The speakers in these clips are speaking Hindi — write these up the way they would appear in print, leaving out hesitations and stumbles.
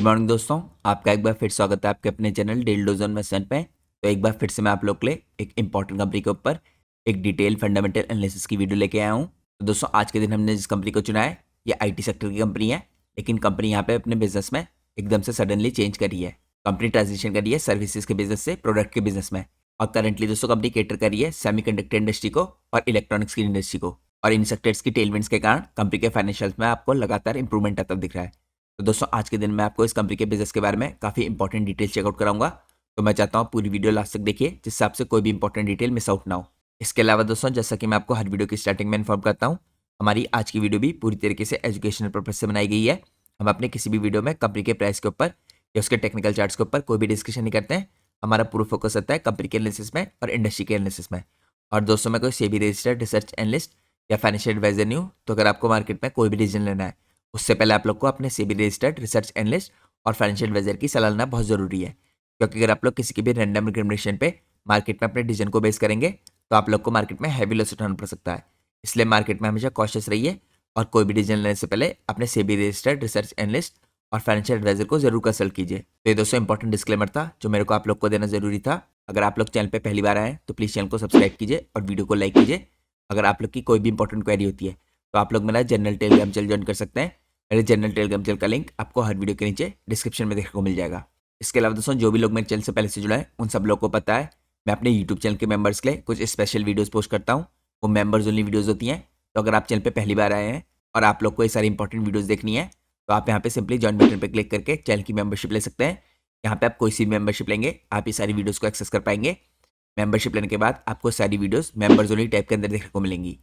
मॉर्निंग दोस्तों, आपका एक बार फिर स्वागत है आपके अपने चैनल डेली डोज इन्वेस्टमेंट में। तो एक बार फिर से मैं आप लोग के लिए एक इंपॉर्टेंट कंपनी के ऊपर एक डिटेल फंडामेंटल एनालिसिस की वीडियो लेके आया हूँ। तो दोस्तों, आज के दिन हमने जिस कंपनी को चुना है ये आईटी सेक्टर की कंपनी है, लेकिन कंपनी यहाँ पे अपने बिजनेस में एकदम से सडनली चेंज करी है। कंपनी ट्रांजिशन करी है सर्विसेज के बिजनेस से प्रोडक्ट के बिजनेस में, और करंटली दोस्तों कंपनी केटर करी है सेमीकंडक्टर इंडस्ट्री को और इलेक्ट्रॉनिक्स की इंडस्ट्री को। और इन सेक्टर्स की टेलविंड्स के कारण कंपनी के फाइनेंशियल्स में आपको लगातार इंप्रूवमेंट आता दिख रहा है। तो दोस्तों, आज के दिन मैं आपको इस कंपनी के बिजनेस के बारे में काफ़ी इंपॉर्टेंट डिटेल चेकआउट कराऊंगा। तो मैं चाहता हूँ पूरी वीडियो लास्ट तक देखिए, जिससे आपसे कोई भी इंपॉर्टेंट डिटेल मिस आउट ना हो। इसके अलावा दोस्तों, जैसा कि मैं आपको हर वीडियो की स्टार्टिंग में इन्फॉर्म करता हूँ, हमारी आज की वीडियो भी पूरी तरीके से एजुकेशनल पर्पज से बनाई गई है। हम अपने किसी भी वीडियो में कंपनी के प्राइस के ऊपर या उसके टेक्निकल चार्ट्स के ऊपर कोई भी डिस्कशन नहीं करते हैं। हमारा पूरा फोकस रहता है कंपनी के एनालिसिस में और इंडस्ट्री के एनालिसिस में। और दोस्तों, मैं कोई सेबी रजिस्टर्ड रिसर्च एनालिस्ट या फाइनेंशियल एडवाइजर नहीं हूँ। तो अगर आपको मार्केट में कोई भी डिसीजन लेना है, उससे पहले आप लोग को अपने सेबी रजिस्टर्ड रिसर्च एनालिस्ट और फाइनेंशियल एडवाइजर की सलाह लेना बहुत ज़रूरी है। क्योंकि अगर आप लोग किसी की भी रैंडम रिकमेंडेशन पे मार्केट में अपने डिसीजन को बेस करेंगे, तो आप लोग को मार्केट में हैवी लॉस उठाना पड़ सकता है। इसलिए मार्केट में हमेशा कॉशियस रहिए और कोई भी डिसीजन लेने से पहले अपने सेबी रजिस्टर्ड रिसर्च एनालिस्ट और फाइनेंशियल एडवाइजर को जरूर कंसल्ट कीजिए। तो ये दोस्तों इंपॉर्टेंट डिस्क्लेमर था जो मेरे को आप लोग को देना जरूरी था। अगर आप लोग चैनल पे पहली बार आए तो प्लीज़ चैनल को सब्सक्राइब कीजिए और वीडियो को लाइक कीजिए। अगर आप लोग की कोई भी इंपॉर्टेंट क्वेरी होती है तो आप लोग मेरा जनरल टेलीग्राम चैनल ज्वाइन कर सकते हैं। मेरे जनरल टेलीग्राम चैनल का लिंक आपको हर वीडियो के नीचे डिस्क्रिप्शन में देखने को मिल जाएगा। इसके अलावा दोस्तों, जो भी लोग मेरे चैनल से पहले से जुड़ा है उन सब लोगों को पता है मैं अपने यूट्यूब चैनल के मेंबर्स के लिए कुछ स्पेशल वीडियोस पोस्ट करता हूँ। वो मेंबर्स ओनली वीडियोस होती हैं। तो अगर आप चैनल पे पहली बार आए हैं और आप लोग को ये सारी इंपॉर्टेंट वीडियोस देखनी है, तो आप यहाँ पे सिंपली ज्वाइन बटन पर क्लिक करके चैनल की मेंबरशिप ले सकते हैं। यहाँ पे आप कोई सी मेंबरशिप लेंगे, आप ये सारी वीडियोज़ को एक्सेस कर पाएंगे। मेंबरशिप लेने के बाद आपको सारी वीडियोज़ मेंबर्स ओनली टैब के अंदर देखने को मिलेंगी।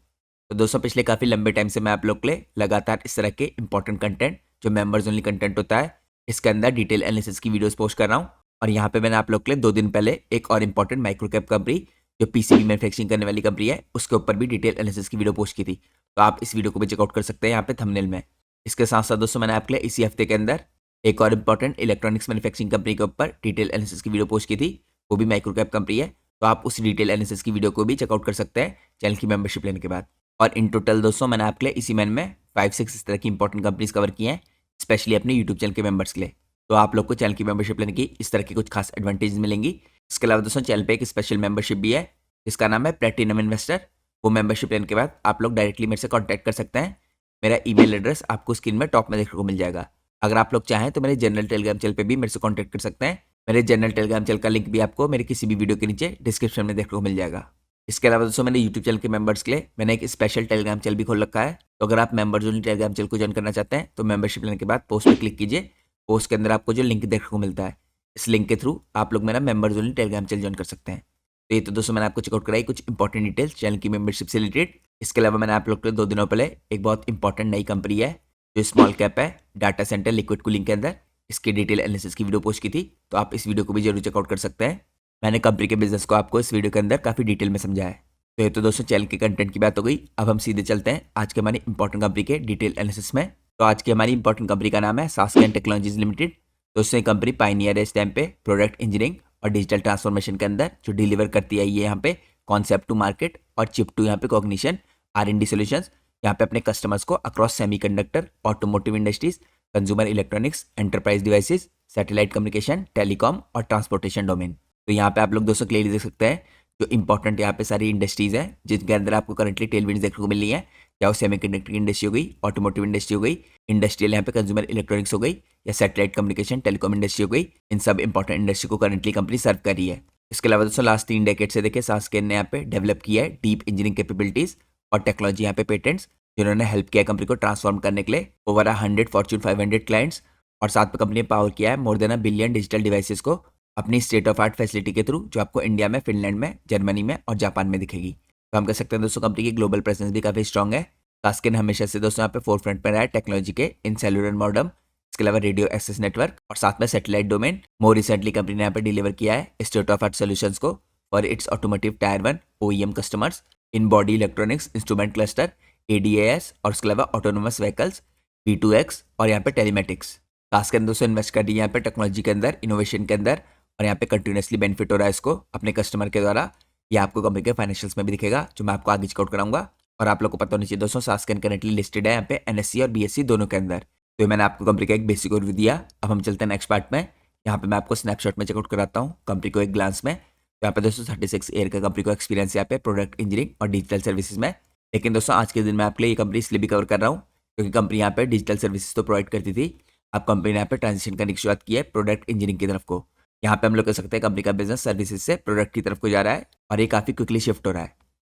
तो दोस्तों, पिछले काफ़ी लंबे टाइम से मैं आप लोग के लिए लगातार इस तरह के इंपॉर्टेंट कंटेंट जो मेंबर्स ओनली कंटेंट होता है, इसके अंदर डिटेल एनालिसिस की वीडियोस पोस्ट कर रहा हूँ। और यहाँ पे मैंने आप लोग के लिए 2 दिन पहले एक और इंपॉर्टेंट माइक्रो कैप कंपनी जो पीसीबी मैन्युफैक्चरिंग करने वाली कंपनी है, उसके ऊपर भी डिटेल एनालिसिस की वीडियो पोस्ट की थी। तो आप इस वीडियो को भी चेकआउट कर सकते हैं यहाँ पे थंबनेल में। इसके साथ साथ दोस्तों, मैंने आपके लिए इसी हफ्ते के अंदर एक और इंपॉर्टेंट इलेक्ट्रॉनिक्स मैन्युफैक्चरिंग कंपनी के ऊपर डिटेल एनालिसिस की वीडियो पोस्ट की थी। वो भी माइक्रो कैप कंपनी है। तो आप उस डिटेल एनालिसिस की वीडियो को भी चेकआउट कर सकते हैं चैनल की मेंबरशिप लेने के बाद। और इन टोटल दोस्तों, मैंने आपके लिए इसी महीने में 5-6 इस तरह की इंपॉर्टेंट कंपनीज कवर की हैं, स्पेशली अपने यूट्यूब चैनल के मेंबर्स के लिए। तो आप लोग को चैनल की मेंबरशिप लेने की इस तरह की कुछ खास एडवांटेज मिलेंगी। इसके अलावा दोस्तों, चैनल पे एक स्पेशल मेंबरशिप भी है जिसका नाम है प्लेटिनम इन्वेस्टर। वो मेंबरशिप लेने के बाद आप लोग डायरेक्टली मेरे से कॉन्टैक्ट कर सकते हैं। मेरा ईमेल एड्रेस आपको स्क्रीन में टॉप में देखने को मिल जाएगा। अगर आप लोग चाहें तो मेरे जनरल टेलीग्राम चैनल पे भी मेरे से कॉन्टैक्ट कर सकते हैं। मेरे जनरल टेलीग्राम चैनल का लिंक भी आपको मेरे किसी भी वीडियो के नीचे डिस्क्रिप्शन में देखने को मिल जाएगा। इसके अलावा दोस्तों, मैंने यूट्यूब चैनल के मेंबर्स के लिए मैंने एक स्पेशल टेलीग्राम चैनल भी खोल रखा है। तो अगर आप मेंबर्स ओनली टेलीग्राम चैनल को ज्वाइन करना चाहते हैं तो मेंबरशिप लेने के बाद पोस्ट पे क्लिक कीजिए। पोस्ट के अंदर आपको जो लिंक देखने को मिलता है, इस लिंक के थ्रू आप लोग मेरा members only Telegram channel join कर सकते हैं। तो ये तो दोस्तों, मैंने आपको चेकआउट कराई कुछ इंपॉर्टेंट डिटेल्स चैनल की मेंबरशिप से रिलेटेड। इसके अलावा मैंने आप लोग के लिए 2 दिनों पहले एक बहुत इंपॉर्टेंट नई कंपनी है जो स्मॉल कैप है, डाटा सेंटर लिक्विड कूलिंग के अंदर, इसकी डिटेल एनालिसिस की वीडियो पोस्ट की थी। तो आप इस वीडियो को भी जरूर चेकआउट कर सकते हैं। मैंने कंपनी के बिजनेस को आपको इस वीडियो के अंदर काफ़ी डिटेल में समझाया है। तो ये तो दोस्तों चैनल के कंटेंट की बात हो गई। अब हम सीधे चलते हैं आज के हमारी इंपॉर्टेंट कंपनी के डिटेल एनालिसिस में। तो आज की हमारी इंपॉर्टेंट कंपनी का नाम है सास्केन टेक्नोलॉजीज लिमिटेड। दोस्तों, ये कंपनी पायनियर है इस टाइम पे प्रोडक्ट इंजीनियरिंग और डिजिटल ट्रांसफॉर्मेशन के अंदर, जो डिलीवर करती है ये यहाँ पे कॉन्सेप्ट टू मार्केट और चिप टू यहाँ पे कॉग्निशन R&D सोल्यूशंस यहाँ पे अपने कस्टमर्स को across semiconductor, automotive industries, consumer electronics, enterprise devices, satellite communication, telecom और ट्रांसपोर्टेशन डोमेन। तो यहाँ पे आप लोग दोस्तों क्लियरली देख सकते हैं जो इंपॉर्टेंट यहाँ पे सारी इंडस्ट्रीज हैं जिनके अंदर आपको करंटली टेलविंड्स देखने को मिल रही है। चाहे वो सेमीकंडक्टर इंडस्ट्री हो गई, ऑटोमोटिव इंडस्ट्री हो गई, इंडस्ट्रियल यहाँ पे कंज्यूमर इलेक्ट्रॉनिक्स हो गई, या सैटेलाइट कम्युनिकेशन टेलीकॉम इंडस्ट्री हो गई। इन सब इंपॉर्टेंट इंडस्ट्री को करंटली कंपनी सर्व कर रही है। इसके अलावा दोस्तों, लास्ट 3 डेकेड से देखिए सास्केन ने यहाँ पे डेवलप किया है डीप इंजीनियरिंग कैपेबिलिटीज और टेक्नोलॉजी यहाँ पे पेटेंट्स, जिन्होंने हेल्प किया कंपनी को ट्रांसफॉर्म करने के लिए ओवर 100 फॉर्च्यून 500 क्लाइंट्स। और साथ में कंपनी ने पावर किया है more than 1 billion digital devices को अपनी स्टेट ऑफ आर्ट फैसिलिटी के थ्रू, जो आपको इंडिया में, फिनलैंड में, जर्मनी में और जापान में दिखेगी। तो हम कह सकते हैं दोस्तों कंपनी की ग्लोबल प्रेजेंस भी काफ़ी स्ट्रॉग है। सास्केन हमेशा से दोस्तों यहाँ पे फोरफ्रंट में रहा है टेक्नोलॉजी के इन सेलुलर मॉडर्म, इसके अलावा रेडियो एक्सेस नेटवर्क और साथ में satellite domain. More recently company ने यहाँ पे डिलीवर किया है स्टेट ऑफ आर्ट सोल्यूशंस को for its automotive tyre 1 OEM customers in body electronics instrument cluster, ADAS और उसके अलावा ऑटोनोमस व्हीकल्स, V2X और यहाँ पे टेलीमेटिक्स। सास्केन दोस्तों इन्वेस्ट कर रही है यहाँ पे टेक्नोलॉजी के अंदर, इनोवेशन के अंदर, और यहाँ पे कंटिन्यूसली बेनिफिट हो रहा है इसको अपने कस्टमर के द्वारा। ये आपको कंपनी के फाइनेंशियल्स में भी दिखेगा, जो मैं आपको आगे चेकआउट कराऊंगा। और आप लोग को पता होना चाहिए दोस्तों, सास्केन करंटली लिस्टेड है यहाँ पे NSE और BSE दोनों के अंदर। तो ये मैंने आपको कंपनी का एक बेसिक ओवरव्यू दिया। अब हम चलते हैं नेक्स्ट पार्ट में। यहाँ पे मैं आपको स्नैपशॉट में चेकआउट कराता हूँ कंपनी को एक ग्लांस में। तो यहाँ पे दोस्तों 36 ईयर का कंपनी को एक्सपीरियंस यहाँ पे प्रोडक्ट इंजीनियरिंग और डिजिटल सर्विसेज में। लेकिन दोस्तों आज के दिन मैं आपके लिए ये कंपनी इसलिए भी कवर कर रहा हूँ क्योंकि कंपनी यहाँ पे डिजिटल सर्विसेज तो प्रोवाइड करती थी। अब कंपनी ने यहाँ पे ट्रांजिशन करने की शुरुआत की है प्रोडक्ट इंजीनियरिंग की तरफ को। यहाँ पे हम लोग कह सकते हैं कंपनी का बिजनेस सर्विसेज से प्रोडक्ट की तरफ को जा रहा है और ये काफ़ी क्विकली शिफ्ट हो रहा है।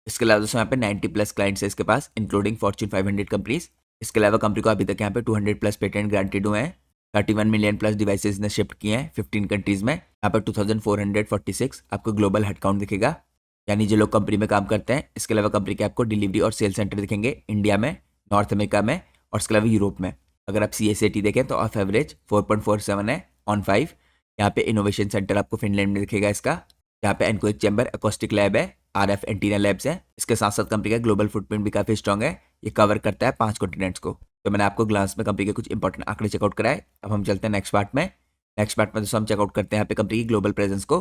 इसके अलावा दोस्तों यहाँ पे 90+ क्लाइंट्स है इसके पास, इंक्लूडिंग फॉर्च्यून 500 कंपनीज। इसके अलावा कंपनी को अभी तक यहाँ पे 200+ पेटेंट ग्रांटेड हुए हैं। 31 मिलियन+ डिवाइसेज ने शिफ्ट किए हैं 15 कंट्रीज में। यहाँ पर 2446 आपको ग्लोबल हेडकाउंट दिखेगा, यानी जो लोग कंपनी में काम करते हैं। इसके अलावा कंपनी के आपको डिलीवरी और सेल सेंटर दिखेंगे इंडिया में, नॉर्थ अमेरिका में और इसके अलावा यूरोप में। अगर आप CSAT देखें तो ऑफ एवरेज 4.47 है ऑन 5। यहाँ पे इनोवेशन सेंटर आपको फिनलैंड में दिखेगा इसका। यहाँ पे एनकोएक चैम्बर अकोस्टिक लैब है, RF एंटीना लैब्स है। इसके साथ साथ कंपनी का ग्लोबल फुटप्रिंट भी काफी स्ट्रॉन्ग है, ये कवर करता है 5 कॉन्टिनेंट्स को। तो मैंने आपको ग्लांस में कंपनी के कुछ इंपॉर्टेंट आंकड़े चेकआउट कराए। अब हम चलते हैं नेक्स्ट पार्ट में। नेक्स्ट पार्ट में दोस्तों हम चेकआउट करते हैं यहाँ पे कंपनी की ग्लोबल प्रेजेंस को।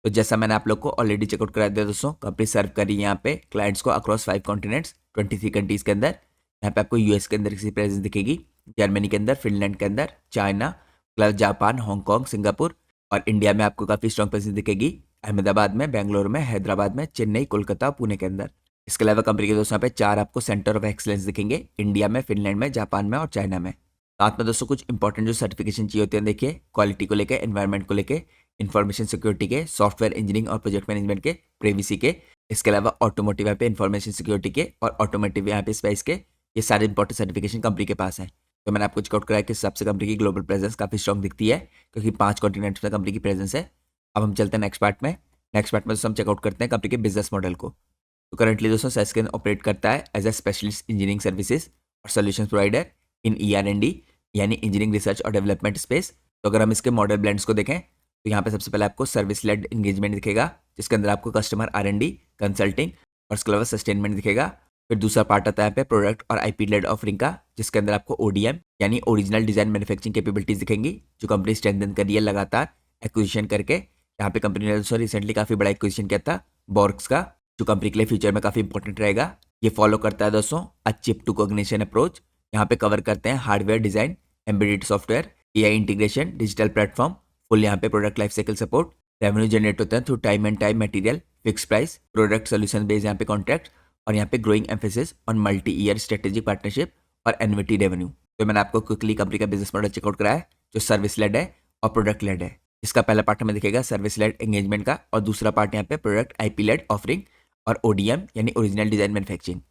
तो जैसा मैंने आप लोग को ऑलरेडी चेकआउट करा दिया दोस्तों, कंपनी सर्व कर रही है यहाँ पे क्लाइंट्स को अक्रॉस 5 कॉन्टिनेंट्स 23 कंट्रीज के अंदर। यहाँ पे आपको US के अंदर किसी प्रेजेंस दिखेगी, जर्मनी के अंदर, फिनलैंड के अंदर, चाइना, जापान, हांगकॉन्ग, सिंगापुर और इंडिया में आपको काफी स्ट्रॉन्ग प्रेजेंस दिखेगी अहमदाबाद में, बेंगलोर में, हैदराबाद में, चेन्नई, कोलकाता, पुणे के अंदर। इसके अलावा कंपनी के दोस्तों यहाँ पे 4 आपको सेंटर ऑफ एक्सलेंस दिखेंगे इंडिया में, फिनलैंड में, जापान में और चाइना में। साथ में दोस्तों कुछ इंपॉर्टेंट जो सर्टिफिकेशन चाहिए होते हैं, देखिए क्वालिटी को लेकर, एनवायरमेंट को लेकर, इन्फॉर्मेशन सिक्योरिटी के, सॉफ्टवेयर इंजीनियरिंग और प्रोजेक्ट मैनेजमेंट के, प्रेविसी के। इसके अलावा ऑटोमोटिव यहाँ पे इन्फॉर्मेशन सिक्योरिटी के और ऑटोमोटिव यहाँ पे स्पेस के, ये सारे इंपॉर्टेंट सर्टिफिकेशन कंपनी के पास है। तो मैंने आपको चेकआउट कराया कि हिसाब से कंपनी की ग्लोबल प्रेजेंस काफी स्ट्रॉन्ग दिखती है क्योंकि 5 कॉन्टिनेंट्स में कंपनी की प्रेजेंस है। अब हम चलते हैं नेक्स्ट पार्ट में। नेक्स्ट पार्ट में दोस्तों हम चेकआउट करते हैं कंपनी के बिजनेस मॉडल को। तो करंटली दोस्तों सेस्केन ऑपरेट करता है as a specialist engineering services और सोल्यूशन प्रोवाइडर इन ER&D यानी इंजीनियरिंग रिसर्च और डेवलपमेंट स्पेस। तो अगर हम इसके मॉडल ब्लेंड्स को देखें तो यहाँ पे सबसे पहले आपको सर्विस लेड एंगेजमेंट दिखेगा, जिसके अंदर आपको कस्टमर R&D, कंसल्टिंग और इसके अलावा सस्टेनमेंट दिखेगा। फिर दूसरा पार्ट आता है यहाँ पे प्रोडक्ट और IP लेड ऑफरिंग का, जिसके अंदर आपको ODM यानी ओरिजिनल डिजाइन मैन्युफैक्चरिंग कैपेबिलिटीज दिखेंगी, जो कंपनी स्ट्रेंथन कर रही है लगातार एक्विजिशन करके। यहाँ पे कंपनी ने दोस्तों रिसेंटली काफी बड़ा एक्विजिशन किया था बॉर्क्स का, जो कंपनी के लिए फ्यूचर में काफी इंपॉर्टेंट रहेगा। ये फॉलो करता है दोस्तों चिप टू कॉग्निशन अप्रोच। यहाँ पे कवर करते हैं hardware design, embedded software, AI integration, digital platform, full यहाँ पे product life cycle support. Revenue generate होता है through time and time material, fix price, product solution based यहाँ पे कॉन्ट्रैक्ट और यहाँ पे growing emphasis on multi year strategic partnership और एन्युटी रेवेन्यू। तो मैंने आपको क्विकली कंपनी का बिजनेस मॉडल चेकआउट कराया है, जो सर्विस लेड है और प्रोडक्ट लेड है। इसका पहला पार्ट हमें दिखेगा सर्विस लेड एंगेजमेंट का और दूसरा पार्ट यहाँ पे प्रोडक्ट IP लेड ऑफरिंग और ODM यानी ओरिजिनल डिजाइन मैन्युफैक्चरिंग।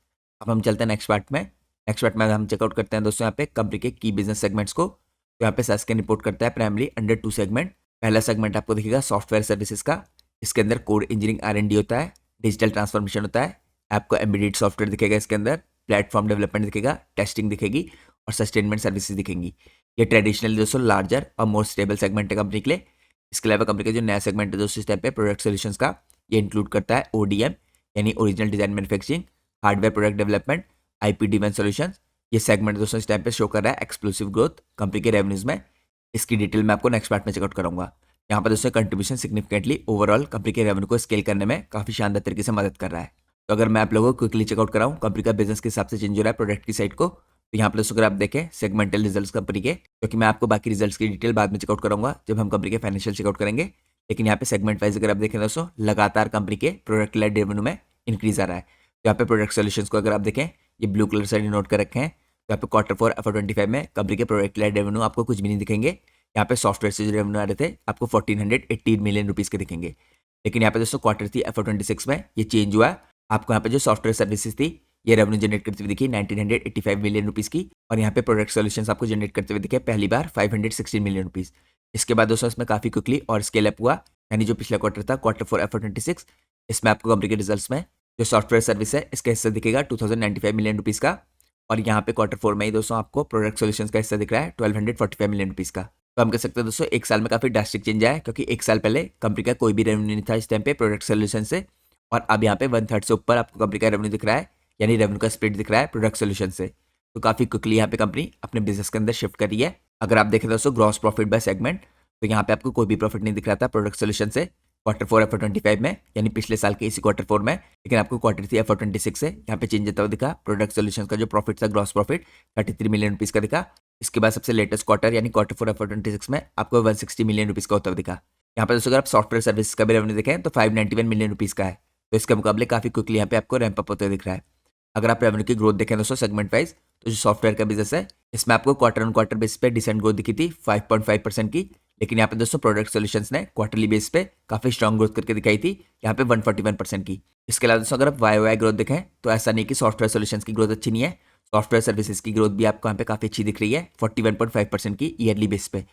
अब हम चलते हैं नेक्स्ट पार्ट में। नेक्स्ट पार्ट में हम चेकआउट करते हैं दोस्तों यहाँ पे कंपनी के की बिजनेस सेगमेंट्स को। तो यहाँ पे सेस्केन रिपोर्ट करता है प्राइमरी अंडर 2 सेगमेंट। पहला सेगमेंट आपको दिखेगा सॉफ्टवेयर सर्विसेज का, इसके अंदर कोड इंजीनियरिंग R&D होता है, डिजिटल ट्रांसफॉर्मेशन होता है, आपको एम्बेडेड सॉफ्टवेयर दिखेगा, इसके अंदर प्लेटफॉर्म डेवलपमेंट दिखेगा, टेस्टिंग दिखेगी और सस्टेनमेंट सर्विसेज दिखेंगी। ये ट्रेडिशनली दोस्तों लार्जर और मोर स्टेबल सेगमेंट है कंपनी के लिए। इसके अलावा कंपनी का जो नया सेगमेंट है दोस्तों इस टाइप पे प्रोडक्ट सोल्यूशंस का, ये इंक्लूड करता है ODM यानी original design manufacturing, hardware product development, IP driven solutions. ये सेगमेंट दोस्तों इस टाइम पे शो कर रहा है एक्सप्लोसिव ग्रोथ कंपनी के रेवेन्यूज में। इसकी डिटेल मैं आपको नेक्स्ट पार्ट में चेकआउट कराऊंगा। यहाँ पर दोस्तों कंट्रीब्यूशन सिग्निफिकेंटली ओवरऑल कंपनी के रेवेन्यू को स्केल करने में काफी शानदार तरीके से मदद कर रहा है। तो अगर मैं आप लोगों को क्विकली चेकआउट कराऊं कंपनी का बिजनेस के हिसाब से चेंज हो रहा है प्रोडक्ट की साइड को, तो यहाँ पर दोस्तों अगर आप देखें सेगमेंटल रिजल्ट्स कंपनी के, क्योंकि मैं आपको बाकी रिजल्ट्स की डिटेल बाद में चेकआउट कराऊंगा जब हम कंपनी के फाइनेंशियल चेकआउट करेंगे। लेकिन यहाँ पे सेगमेंट वाइज अगर आप देखें दोस्तों लगातार कंपनी के प्रोडक्ट लेड रेवेन्यू में इंक्रीज आ रहा है। तो यहाँ पे प्रोडक्ट सोल्यूशंस को अगर आप देखें, ये ब्लू कलर से नोट कर रखे हैं, तो यहाँ पे Q4 FY25 में कंपनी के प्रोडक्ट लेड रेवेन्यू आपको कुछ भी नहीं दिखेंगे। यहाँ पे सॉफ्टवेयर से जो रेवेन्यू आ रहे थे आपको 1418 मिलियन रुपीज के दिखेंगे। लेकिन यहाँ पे दोस्तों Q3 FY26 में ये चेंज हुआ है, आपको यहाँ पे जो सॉफ्टवेयर सर्विसेज थी ये रेवेन्यू जनरेट करते हुए दिखी 1985 मिलियन रुपीज की, और यहाँ पे प्रोडक्ट सोल्यूशंस आपको जनरेट करते हुए दिखे पहली बार 516 मिलियन रुपीज। इसके बाद दोस्तों इसमें काफी क्विकली और स्केल अप हुआ, यानी जो पिछला क्वार्टर था Q4 FY26, इसमें आपको कंपनी के रिजल्ट्स में जो सॉफ्टवेयर सर्विस है इसका हिस्सा दिखेगा 2095 मिलियन रुपीज का, और यहाँ पे Q4 में ही दोस्तों आपको प्रोडक्ट सॉल्यूशंस का हिस्सा दिख रहा है 1245 मिलियन रुपीज का। तो हम कह सकते हैं दोस्तों एक साल में काफी ड्रास्टिक चेंज आया है, क्योंकि एक साल पहले कंपनी का कोई भी रेवेन्यू नहीं था इस टाइम पे प्रोडक्ट सोल्यूशन से, और अब यहाँ पे 1/3 से ऊपर आपको कंपनी का रेवेन्यू दिख रहा है, यानी रेवेन्यू का स्प्लिट दिख रहा है प्रोडक्ट सोल्यूशन से। तो काफी क्विकली यहाँ पे कंपनी अपने बिजनेस के अंदर शिफ्ट कर रही है। अगर आप देखें दोस्तों ग्रॉस प्रॉफिट बाय सेगमेंट, तो यहाँ पे आपको कोई भी प्रॉफिट नहीं दिख रहा था प्रोडक्ट सोल्यूशन से Q4 FY25 में, यानी पिछले साल के इसी Q4 में। लेकिन आपको Q3 FY26 से यहाँ पे चेंज होता हुआ दिखा, प्रोडक्ट सोल्यूशन का जो प्रॉफिट था ग्रॉस प्रॉफिट 33 मिलियन रुपीज का दिखा, इसके बाद सबसे लेटेस्ट क्वार्टर यानी Q4 FY26 में आपको 160 मिलियन रुपीज़ का होता हुआ दिखा। यहाँ पर दोस्तों अगर आप सॉफ्टवेयर सर्विस का भी रेवेन्यू देखें तो 591 मिलियन रुपीज़ का है, तो इसके मुकाबले काफ़ी क्विकली यहाँ पे आपको रैंप अप होते हुए दिख रहा है। अगर आप रेवेन्यू की ग्रोथ देखें दोस्तों सेगमेंट वाइज, तो जो सॉफ्टवेयर का बिजनेस है इसमें आपको क्वार्टर ऑन क्वार्टर बेस पे डिसेंट ग्रोथ दिखी थी 5.5% की, लेकिन यहाँ पे दोस्तों प्रोडक्ट सॉल्यूशंस ने क्वार्टरली बेस पे काफी स्ट्रॉन्ग ग्रोथ करके दिखाई थी यहाँ पे 141% की। इसके अलावा दोस्तों अगर आप वाई ग्रोथ देखें तो ऐसा नहीं कि सॉफ्टवेयर सॉल्यूशंस की ग्रोथ अच्छी नहीं है, सॉफ्टवेयर सर्विसेज की ग्रोथ भी आपको यहाँ पे काफी अच्छी दिख रही है 41.5% की ईयरली बेस पे।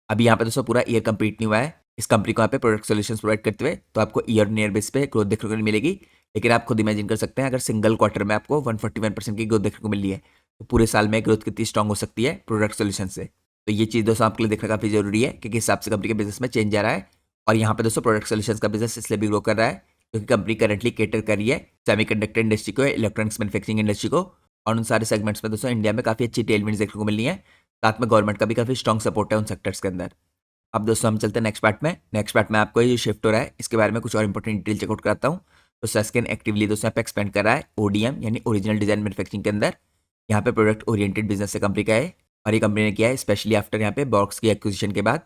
अभी यहाँ पे दोस्तों पूरा ईयर कंप्लीट नहीं हुआ है इस कंपनी को यहाँ पे प्रोडक्ट सॉल्यूशंस प्रोवाइड करते हुए, तो आपको ईयर नियर बेस पे ग्रोथ देखने को नहीं मिलेगी, लेकिन आप खुद इमेजिन कर सकते हैं अगर सिंगल क्वार्टर में आपको 141% की ग्रोथ देखने को मिल रही है तो पूरे साल में ग्रोथ कितनी स्ट्रॉन्ग हो सकती है प्रोडक्ट सॉल्यूशन से। तो ये चीज़ दोस्तों आपके लिए देखना काफ़ी जरूरी है कि किस हिसाब से कंपनी के बिजनेस में चेंज आ रहा है। और यहाँ पे दोस्तों प्रोडक्ट सॉल्यूशंस का बिजनेस इसलिए भी ग्रो कर रहा है क्योंकि कंपनी करेंटली केटर कर रही है सेमीकंडक्टर इंडस्ट्री को, इलेक्ट्रॉनिक्स मैन्युफैक्चरिंग इंडस्ट्री को, और उन सारे सेगमेंट्स में दोस्तों इंडिया में काफ़ी अच्छी टेलविंड्स देखने को मिल रही है, साथ में गवर्नमेंट का भी काफ़ी स्ट्रॉन्ग सपोर्ट है उन सेक्टर्स के अंदर। अब दोस्तों हम चलते हैं नेक्स्ट पार्ट में। नेक्स्ट पार्ट में आपको ये शिफ्ट हो रहा है इसके बारे में कुछ और इंपॉर्टेंट डिटेल चेकआउट कराता हूँ। तो सस्केन एक्टिवली दोस्तों यहाँ पे एक्सपेंड कर रहा है ओडीएम यानी ओरिजिनल डिजाइन मैन्युफैक्चरिंग के अंदर। यहाँ पे प्रोडक्ट ओरिएंटेड बिजनेस से कंपनी का है और ये कंपनी ने किया है स्पेशली आफ्टर यहाँ पे बॉक्स की एक्विजिशन के बाद।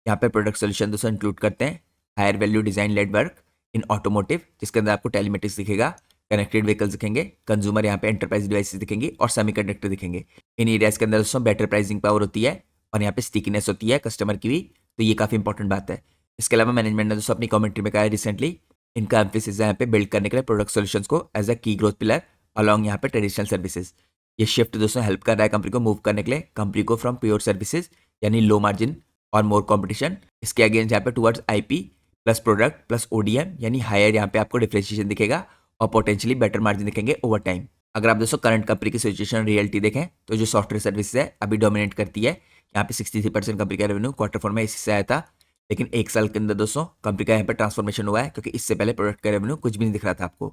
यहाँ पे प्रोडक्ट सोल्यूशन दोस्तों इंक्लूड करते हैं higher value design led work in automotive, जिसके अंदर आपको टेलीमेटिक्स दिखेगा, कनेक्टेड व्हीकल्स दिखेंगे, कंज्यूमर यहाँ पे एंटरप्राइज डिवाइसेस दिखेंगे और सेमीकंडक्टर दिखेंगे। इन एरियाज के अंदर दोस्तों बेटर प्राइसिंग पावर होती है और यहाँ पे स्टिकीनेस होती है कस्टमर की भी, तो ये काफ़ी इंपॉर्टेंट बात है। इसके अलावा मैनेजमेंट ने दोस्तों अपनी कमेंट्री में कहा है रिसेंटली इनका एम्फेसिस है यहाँ पे बिल्ड करने के लिए प्रोडक्ट सॉल्यूशंस को एज अ की ग्रोथ पिलर अलॉन्ग यहाँ पे ट्रेडिशनल सर्विसेज। ये शिफ्ट दोस्तों हेल्प कर रहा है कंपनी को मूव करने के लिए कंपनी को फ्रॉम प्योर सर्विसेज यानी लो मार्जिन और मोर कंपटीशन, इसके अगेंस्ट यहाँ पे towards IP plus product plus ODM यानी हायर यहाँ पे आपको डिफरेंशिएशन दिखेगा और पोटेंशियली बेटर मार्जिन दिखेंगे ओवर टाइम। अगर आप दोस्तों करंट कंपनी की सिचुएशन रियलिटी देखें तो जो सॉफ्टवेयर सर्विसेज है अभी डोमिनेट करती है। यहाँ पे 63% कंपनी का रेवेन्यू Q4 में इसी से आया था, लेकिन एक साल के अंदर दोस्तों कंपनी का यहाँ पे ट्रांसफॉर्मेशन हुआ है क्योंकि इससे पहले प्रोडक्ट का रेवेन्यू कुछ भी नहीं दिख रहा था आपको।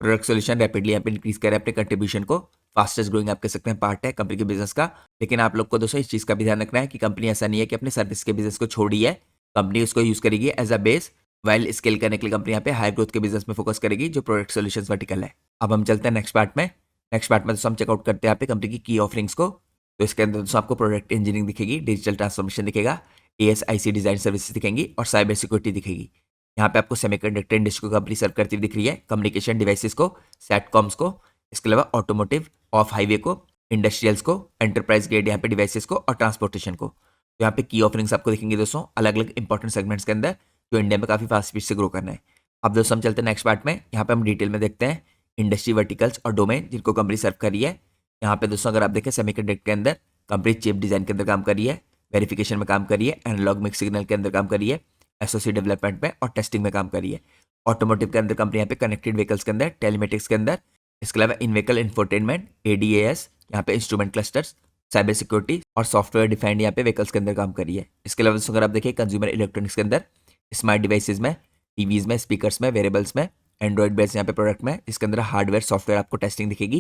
प्रोडक्ट सोल्यूशन रैपिडली यहाँ पे इंक्रीज कर रहा है अपने कंट्रीब्यूशन को, फास्टेस्ट ग्रोइंग आप कह सकते हैं पार्ट है कंपनी के बिजनेस का। लेकिन आप लोग को दोस्तों इस चीज़ का भी ध्यान रखना है कि कंपनी ऐसा नहीं है कि अपने सर्विस के बिजनेस को छोड़ी है, कंपनी उसको यूज करेगी as a base, while scale करने के लिए कंपनी यहाँ पे हाई ग्रोथ के बिजनेस में फोकस करेगी जो प्रोडक्ट सोल्यूशन वर्टिकल है। अब हम चलते हैं नेक्स्ट पार्ट में। नेक्स्ट पार्ट में दोस्तों हम चेकआउट करते हैं यहाँ पे कंपनी की की ऑफरिंग्स को। तो इसके अंदर दोस्तों आपको प्रोडक्ट इंजीनियरिंग दिखेगी, डिजिटल ट्रांसफॉर्मेशन दिखेगा, ASIC डिजाइन सर्विसेज दिखेंगी और साइबर सिक्योरिटी दिखेगी। यहाँ पे आपको सेमीकंडक्टर इंडस्ट्री को कंपनी सर्व करती हुई दिख रही है, कम्युनिकेशन डिवाइसेस को, सेटकॉम्स को, इसके अलावा ऑटोमोटिव, ऑफ हाईवे को, इंडस्ट्रियल्स को, एंटरप्राइज ग्रेड यहाँ पे डिवाइसेस को और ट्रांसपोर्टेशन को। तो यहाँ पे की ऑफरिंग्स आपको दिखेंगे दोस्तों अलग अलग इंपॉर्टेंट सेगमेंट्स के अंदर जो इंडिया में काफी फास्ट स्पीड से ग्रो करना है। अब दोस्तों हम चलते हैं नेक्स्ट पार्ट में। यहाँ पे हम डिटेल में देखते हैं इंडस्ट्री वर्टिकल्स और डोमेन जिनको कंपनी सर्व कर रही है। यहाँ पे दोस्तों अगर आप देखें सेमीकंडक्टर के अंदर कंपनी चिप डिजाइन के अंदर काम कर रही है, वेरिफिकेशन में काम कर रही है, एनालॉग मिक्स सिग्नल के अंदर काम कर रही है, एसओसी डेवलपमेंट में और टेस्टिंग में काम कर रही है। ऑटोमोटिव के अंदर कंपनी यहाँ पे कनेक्टेड व्हीकल्स के अंदर, टेलीमेटिक्स के अंदर, इसके अलावा इन व्हीकल इंफोटेनमेंट ADAS, यहाँ पे इंस्ट्रूमेंट क्लस्टर्स, साइबर सिक्योरिटी और सॉफ्टवेयर डिफाइंड यहाँ पे व्हीकल्स के अंदर काम कर रही है। इसके अलावा दोस्तों अगर आप देखिए कंज्यूमर इलेक्ट्रॉनिक्स के अंदर स्मार्ट डिवाइसेज में, टीवीज में, स्पीकर्स में, वेरेबल्स में, एंड्रॉइड बेस्ड यहाँ पे प्रोडक्ट में, इसके अंदर हार्डवेयर सॉफ्टवेयर आपको टेस्टिंग दिखेगी।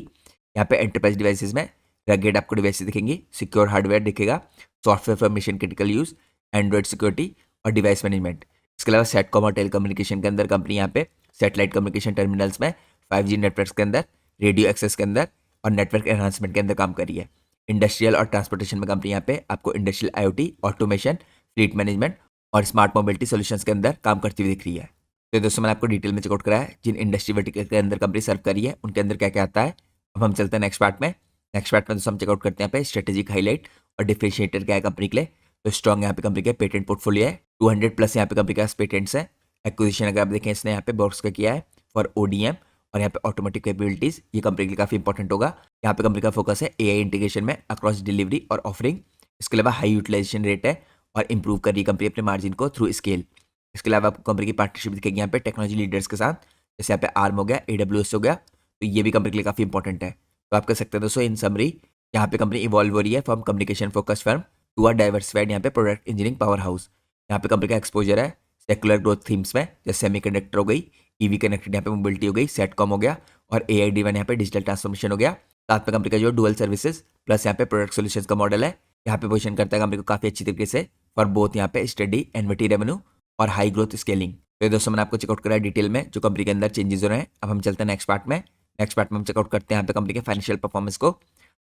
यहाँ पे एंटरप्राइज डिवाइसेज में रगेड आपको डिवाइसेज दिखेंगी, सिक्योर हार्डवेयर दिखेगा, software for mission critical use, Android security और डिवाइस मैनेजमेंट। इसके अलावा सेटकॉम और टेली कम्युनिकेशन के अंदर कंपनी यहाँ पे सैटेलाइट कम्युनिकेशन टर्मिनल्स में, 5G नेटवर्क्स के अंदर, रेडियो एक्सेस के अंदर और नेटवर्क एनहांसमेंट के अंदर काम कर रही है। इंडस्ट्रियल और ट्रांसपोर्टेशन में कंपनी यहाँ पे आपको industrial IoT, automation, fleet management और स्मार्ट मोबिलिटी सॉल्यूशंस के अंदर काम करती हुई दिख रही है। तो दोस्तों मैंने आपको डिटेल में चेकआउट कराया जिन इंडस्ट्री वर्टिकल के अंदर कंपनी सर्व कर रही है उनके अंदर क्या क्या आता है। अब हम चलते हैं नेक्स्ट पार्ट में। नेक्स्ट पार्ट में दोस्तों हम चेकआउट करते हैं यहाँ पे स्ट्रेटेजिक हाईलाइट और डिफरेंशिएटर क्या है कंपनी के लिए। तो स्ट्रॉन्ग यहाँ पे कंपनी का पेटेंट पोर्टफोलियो है, 200+ यहाँ पे कंपनी के पास पेटेंट्स है। एक्विजिशन अगर आप देखें इसने यहाँ पे बॉक्स का किया है फॉर ODM और यहाँ पे ऑटोमेटिक कैपेबिलिटीज, ये कंपनी के लिए काफी इंपॉर्टेंट होगा। यहाँ पे कंपनी का फोकस है AI इंटीग्रेशन में अक्रॉस डिलीवरी और ऑफरिंग। इसके अलावा हाई यूटिलाइजेशन रेट है और इंप्रूव कर रही है कंपनी अपने मार्जिन को थ्रू स्केल। इसके अलावा आपको कंपनी की पार्टनरशिप दिखेगी यहाँ पे टेक्नोलॉजी लीडर्स के साथ, जैसे यहाँ पे आर्म हो गया, AWS हो गया, तो ये भी कंपनी के लिए काफी इंपॉर्टेंट है। तो आप कह सकते हैं दोस्तों इन समरी यहाँ पे कंपनी इवॉल्व हो रही है from communication focus firm to a diversified यहाँ पे प्रोडक्ट इंजीनियरिंग पावर हाउस। यहाँ पे कंपनी का एक्सपोजर है सेकुलर ग्रोथ थीम्स में, जैसे सेमीकंडक्टर हो गई, EV कनेक्टेड यहाँ पे मोबिलिटी हो गई, सेटकॉम हो गया और AI ड्रिवन यहाँ पे डिजिटल ट्रांसफॉर्मेशन हो गया। साथ में कंपनी का जो डुअल सर्विसेज प्लस यहाँ पे प्रोडक्ट सॉल्यूशंस का मॉडल है यहाँ पे पोजीशन करता है कंपनी को काफी अच्छी तरीके से फॉर बोथ यहाँ पे स्टडी एनविटी रेवेन्यू और हाई ग्रोथ स्केलिंग। तो दोस्तों मैंने आपको चेकआउट करा डिटेल में जो कंपनी के अंदर चेंजेस हो रहे हैं। अब हम चलते हैं नेक्स्ट पार्ट में। नेक्स्ट पार्ट में हम चेकआउट करते हैं यहाँ पे कंपनी के फाइनेंशियल परफॉर्मेंस को।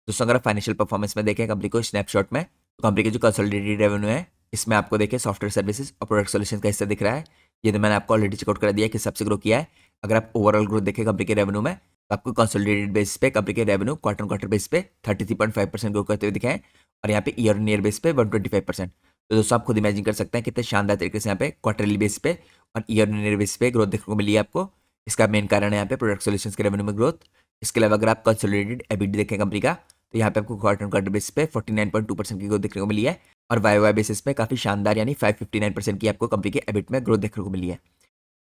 दोस्तों अगर आप फाइनेंशियल परफॉर्मेंस में देखें कंपनी को स्नैपशॉट में, तो कंपनी की जो कंसोलिडेटेड रेवेन्यू है इसमें आपको देखें सॉफ्टवेयर सर्विसेज और प्रोडक्ट सॉल्यूशन का हिस्सा दिख रहा है। ये तो मैंने आपको ऑलरेडी चेकआउट कर दिया है किस हिसाब से ग्रो किया है। अगर आप ओवरऑल ग्रोथ देखें कंपनी के रेवेन्यू में, तो आपको कंसोलिडेटेड बेसिस पे कंपनी के रेवेन्यू क्वार्टर बेस पे 33.5% ग्रो करते हुए दिखे हैं, और यहाँ पे ईयर ऑन ईयर बेस पे 125%। तो दोस्तों आप खुद इमेजिन कर सकते हैं कितने शानदार तरीके से यहाँ पे क्वार्टरली बेस पे और ईयर ऑन ईयर बेस पे ग्रोथ देखने को मिली है आपको। इसका मेन कारण है यहाँ पे प्रोडक्ट सॉल्यूशंस के रेवेन्यू में ग्रोथ। इसके अलावा अगर आप कंसोलिडेटेड एबिट देखें कंपनी का, तो यहाँ पे आपको क्वार्टर बेस पे 49.2% की ग्रोथ देखने को मिली है, और वाई बेसिस पे काफी शानदार यानी 559% की आपको कंपनी के एबिट में ग्रोथ देखने को मिली है।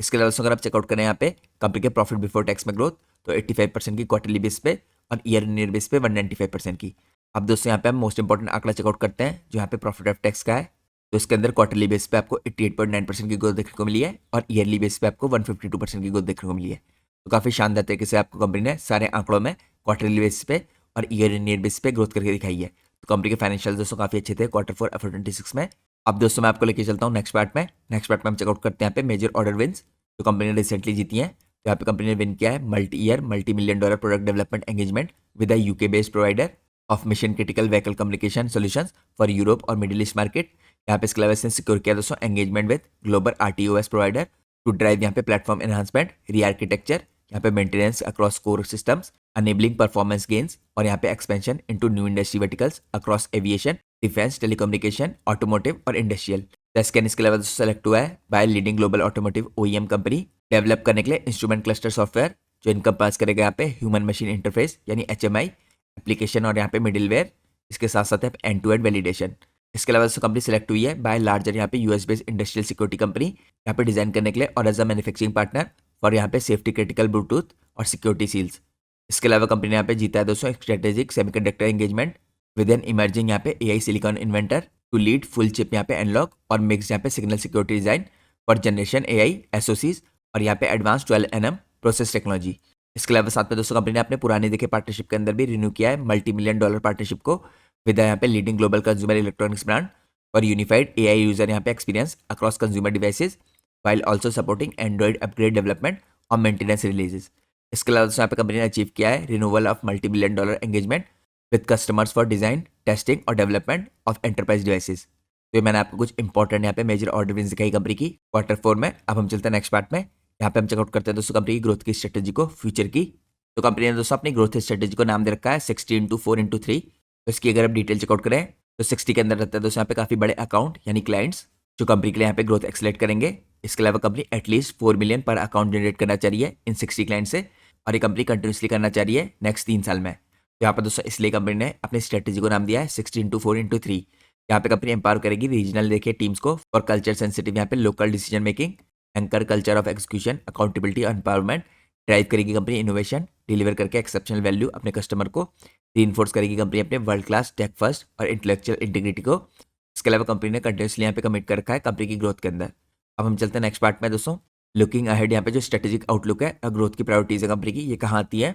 इसके अलावा अगर आप चेकआउट करें यहाँ पे कंपनी के प्रॉफिट बिफोर टैक्स में ग्रोथ, तो 85% की क्वार्टरली बेस पे और ईयर इन ईयर बेस पे 195% की। अब दोस्तों यहाँ पे हम मोस्ट इंपॉर्टेंट आंकड़ा चेकआउट करते हैं जो यहाँ पे प्रॉफिट ऑफ टैक्स का है। तो इसके अंदर क्वार्टरली बेस पे आपको 88.9% की ग्रोथ देखने को मिली है, और ईयरली बेस पे आपको 152% की ग्रोथ देखने को मिली है। तो काफी शानदार तरीके से आपको कंपनी ने सारे आंकड़ों में क्वार्टरली बेस पे और ईयर इन ईयर बेस पे ग्रोथ करके दिखाई है। तो कंपनी के फाइनेंशियल दोस्तों काफी अच्छे थे Q4 FY26 में। अब दोस्तों मैं आपको लेके चलता हूँ नेक्स्ट पार्ट में। नेक्स्ट पार्ट में हम चेकआउट करते हैं यहाँ पे मेजर ऑर्डर विंस जो कंपनी ने रिसेंटली जीती हैं। तो यहाँ पे कंपनी ने विन किया है $multi-million product development engagement with a UK based provider of mission critical vehicle communication solutions for Europe और मिडिल ईस्ट मार्केट। यहाँ पे इसके अलावा इसने सिक्योर किया दोस्तों engagement with global RTOS provider to drive यहाँ पे प्लेटफॉर्म एनहांसमेंट, री आर्किटेक्चर, यहाँ पे maintenance across core systems, enabling performance gains, और यहाँ पे expansion into new industry verticals across aviation, defence, telecommunication, automotive और इंडस्ट्रियल। स्कैन इसके अलावा सेलेक्ट हुआ है bye leading global automotive OEM company develop करने के लिए इंस्ट्रूमेंट क्लस्टर सॉफ्टवेयर जो इनकम पास करेगा यहाँ पे ह्यूमन मशीन इंटरफेस यानी HMI एप्लीकेशन, और यहाँ पे मिडिलवेयर, इसके साथ साथ एंड टू एंड वैलिडेशन। इसके अलावा कंपनी सेलेक्ट हुई है बाय लार्जर यहाँ पे US based industrial security company यहाँ पे डिजाइन करने के लिए, और एज अ मैन्युफैक्चरिंग पार्टनर और यहाँ पे सेफ्टी क्रिटिकल ब्लूटूथ और सिक्योरिटी सील्स। इसके अलावा कंपनी ने यहाँ पे जीता है दोस्तों strategic semiconductor engagement with an emerging यहाँ पे AI silicon inventor to lead full chip यहाँ पे एनलॉक और मिक्स यहाँ पे signal security design for generation AI SoCs, और यहाँ पे एडवांस 12nm प्रोसेस टेक्नोलॉजी। इसके अलावा साथ में दोस्तों कंपनी ने अपने पुराने देखे पार्टनरशिप के अंदर भी रिन्यू किया है $multi-million पार्टनरशिप को विद यहाँ पे leading global consumer electronics brand और यूनिफाइड AI यूजर यहाँ पे experience across consumer devices while also supporting Android upgrade development और मेंटेनेंस रिलीजेस। इसके अलावा यहाँ पे कंपनी ने अचीव किया है renewal of $multi-million engagement with customers for design, testing और डेवलपमेंट ऑफ एंटरप्राइज डिवाइसेस। तो ये मैंने आपको कुछ इंपॉर्टेंट यहाँ पे मेजर ऑर्डर विंस दिखाई कंपनी की Q4 में। अब हम चलते हैं नेक्स्ट पार्ट में। यहाँ पे हम चेकआउट करते हैं दोस्तों कंपनी की ग्रोथ की स्ट्रेटेजी को फ्यूचर की। तो कंपनी ने दोस्तों अपनी ग्रोथ स्ट्रेटेजी को नाम दे रखा है 60x4x3। तो इसकी अगर आप डिटेल चेकआउट करें तो 60 के अंदर रहता है दोस्तों यहाँ पे काफी बड़े अकाउंट यानी क्लाइंट्स जो कंपनी के लिए यहाँ पे ग्रोथ एक्सलेट करेंगे। इसके अलावा कंपनी एटलीस्ट 4 मिलियन पर अकाउंट जनरेट करना चाहिए इन 60 क्लाइंट से, और ये कंपनी कंटिन्यूसली करना चाहिए नेक्स्ट 3 साल में। तो यहाँ पर दोस्तों इसलिए कंपनी ने अपनी स्ट्रेटेजी को नाम दिया है 60x4x3। यहाँ पे कंपनी एम्पावर करेगी रीजनल देखिए टीम्स को और कल्चर सेंसिटिव यहाँ पे local decision making, anchor culture of execution, accountability और एम्पावरमेंट। ड्राइव करेगी कंपनी इनोवेशन, डिलीवर करके एक्सेप्शनल वैल्यू अपने कस्टमर को। रीइंफोर्स करेगी कंपनी अपने वर्ल्ड क्लास टेक फर्स्ट और इंटेलेक्चुअल इंटीग्रिटी को। इसके अलावा कंपनी ने कंटिन्यूसली यहाँ पे कमिट कर रखा है कंपनी की ग्रोथ के अंदर। अब हम चलते हैं नेक्स्ट पार्ट में दोस्तों। लुकिंग अहेड यहाँ पे जो स्ट्रेटेजिक आउटलुक है और ग्रोथ की प्रायोरिटीज है कंपनी की, ये कहाँ आती है।